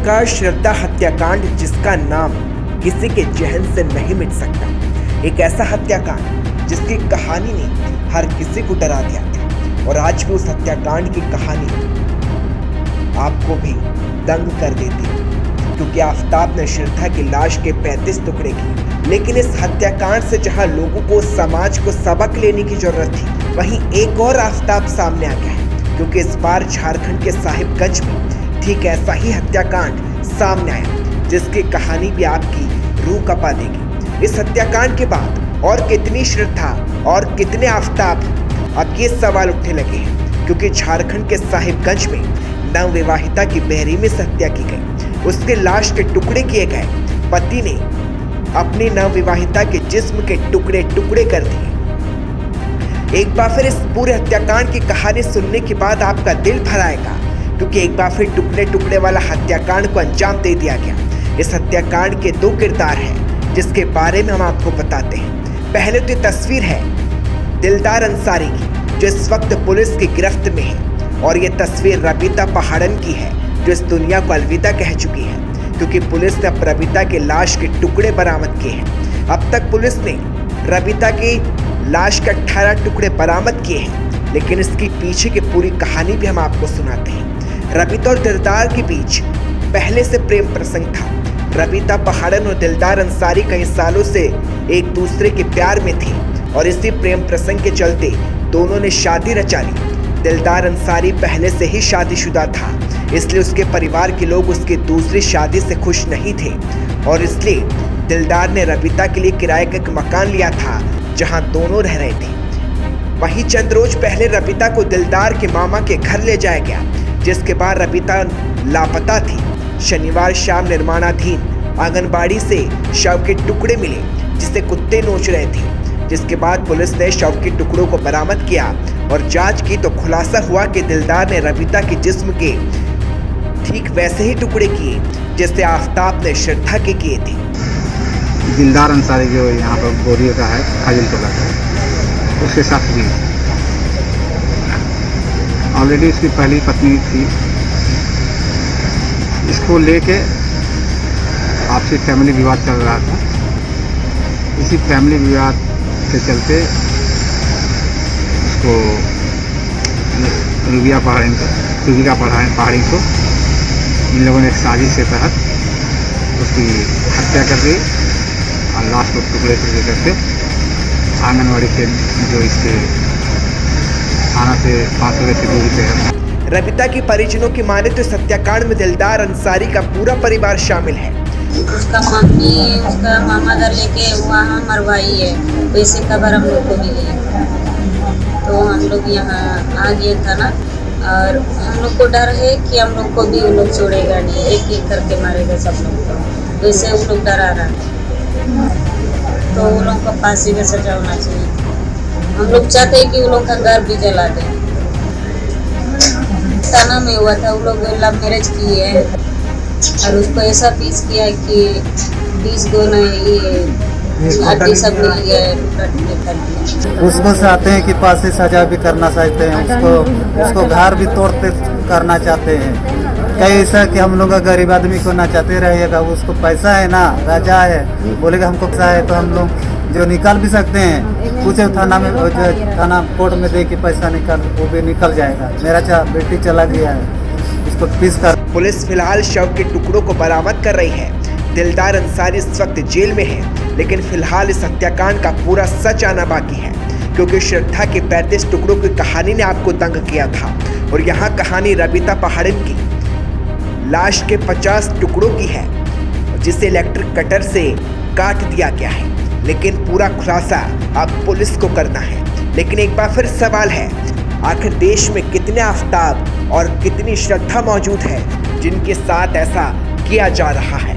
ओमकार श्रद्धा हत्याकांड, जिसका नाम किसी के जहन से नहीं मिट सकता। एक ऐसा हत्याकांड जिसकी कहानी ने हर किसी को डरा दिया था, और आज भी उस हत्याकांड की कहानी आपको भी दंग कर देती है, क्योंकि आफताब ने श्रद्धा की लाश के 35 टुकड़े किए। लेकिन इस हत्याकांड से जहां लोगों को, समाज को सबक लेने की जरूरत थी, वहीं एक और आफताब सामने आ गया है, क्योंकि इस बार झारखंड के साहिबगंज में ठीक ऐसा ही हत्याकांड सामने आया, जिसकी कहानी भी आपकी रूह कपा देगी। इस हत्याकांड के बाद और कितनी श्रद्धा और कितने आफताब, अब ये सवाल उठने लगे हैं, क्योंकि झारखंड के साहिबगंज में नवविवाहिता की बेरहमी से हत्या की गई। उसके लाश के टुकड़े किए गए। पति ने अपनी नवविवाहिता के जिस्म के टुकड़े टुकड़े कर दिए। एक बार फिर इस पूरे हत्याकांड की कहानी सुनने के बाद आपका दिल भर आएगा, क्योंकि एक बार फिर टुकड़े टुकड़े वाला हत्याकांड को अंजाम दे दिया गया। इस हत्याकांड के 2 किरदार हैं, जिसके बारे में हम आपको बताते हैं। पहले तो ये तस्वीर है दिलदार अंसारी की, जो इस वक्त पुलिस की गिरफ्त में है, और ये तस्वीर रबीता पहाड़न की है, जो इस दुनिया को अलविदा कह चुकी है, क्योंकि पुलिस ने अब रबीता के लाश के टुकड़े बरामद किए हैं। अब तक पुलिस ने रबीता की लाश के 18 टुकड़े बरामद किए हैं, लेकिन इसकी पीछे की पूरी कहानी भी हम आपको सुनाते हैं। रबीता और दिलदार के बीच पहले से प्रेम प्रसंग था। रबीता पहाड़न और दिलदार अंसारी कई सालों से एक दूसरे के प्यार में थे, और इसी प्रेम प्रसंग के चलते दोनों ने शादी रचा ली। दिलदार अंसारी पहले से ही शादीशुदा था, इसलिए उसके परिवार के लोग उसकी दूसरी शादी से खुश नहीं थे, और इसलिए दिलदार ने रबीता के लिए किराए का एक मकान लिया था, जहां दोनों रह रहे थे। वहीं चंद रोज पहले रबीता को दिलदार के मामा के घर ले जाया गया, जिसके बाद रबीता लापता थी। शनिवार शाम निर्माणाधीन आंगनबाड़ी से शव के टुकड़े मिले, जिसे कुत्ते नोच रहे थे, जिसके बाद पुलिस ने शव के टुकड़ों को बरामद किया और जांच की तो खुलासा हुआ कि दिलदार ने रबीता के जिस्म के ठीक वैसे ही टुकड़े किए जैसे आफताब ने श्रद्धा के किए थे। दिलदार अंसारी जो यहाँ पर बोरियो का है, खाजिल टोला का, उसके साथ भी ऑलरेडी इसकी पहली पत्नी थी। इसको लेके आपसी फैमिली विवाद चल रहा था। इसी फैमिली विवाद के चलते उसको रूबिया पहाड़ी को इन लोगों ने एक साजिश के तहत उसकी हत्या कर दी, और लाश को टुकड़े टुकड़े करके आंगनवाड़ी के जो इसके थाना से 500 की दूरी पे है। रबीता के परिजनों की माने तो इस हत्याकांड में दिलदार अंसारी का पूरा परिवार शामिल है। उसका मम्मी उसका मामा घर लेके वहाँ मरवाई है, वैसे खबर हम लोग को मिली है, तो हम लोग यहाँ आ गए था ना, और हम लोग को डर है कि हम लोग को भी वो लोग छोड़ेगा नहीं, एक एक करके मारेगा सब लोग को, वैसे वो लोग डरा रहा है, तो वो लोग को फांसी का सजा होना चाहिए। हम लोग चाहते हैं कि वो लोग का घर भी जला दें। थाना में हुआ था, वो लोग लव मैरिज किए हैं, और उसको ऐसा पीस किया कि 20 गो हड्डी सब मिल गया है, कर दिया। उसको चाहते हैं कि फांसी सजा भी करना चाहते हैं, उसको घर भी तोड़ते करना चाहते हैं। कई ऐसा कि हम लोग गरीब आदमी को ना चाहते रहेगा, उसको पैसा है ना, राजा है, बोलेगा हमको पैसा है तो हम लोग जो निकाल भी सकते हैं, पूछे थाना में, थाना कोर्ट में दे के पैसा निकाल, वो भी निकल जाएगा। मेरा बेटी चला गया है, इसको पीस कर। पुलिस फिलहाल शव के टुकड़ों को बरामद कर रही है। दिलदार अंसारी इस वक्त जेल में है, लेकिन फिलहाल इस हत्याकांड का पूरा सच आना बाकी है, क्योंकि श्रद्धा के 35 टुकड़ों की कहानी ने आपको दंग किया था, और यहाँ कहानी रबीता पहाड़न की लाश के 50 टुकड़ों की है, जिसे इलेक्ट्रिक कटर से काट दिया गया है। लेकिन पूरा खुलासा अब पुलिस को करना है। लेकिन एक बार फिर सवाल है, आखिर देश में कितने आफताब और कितनी श्रद्धा मौजूद है जिनके साथ ऐसा किया जा रहा है।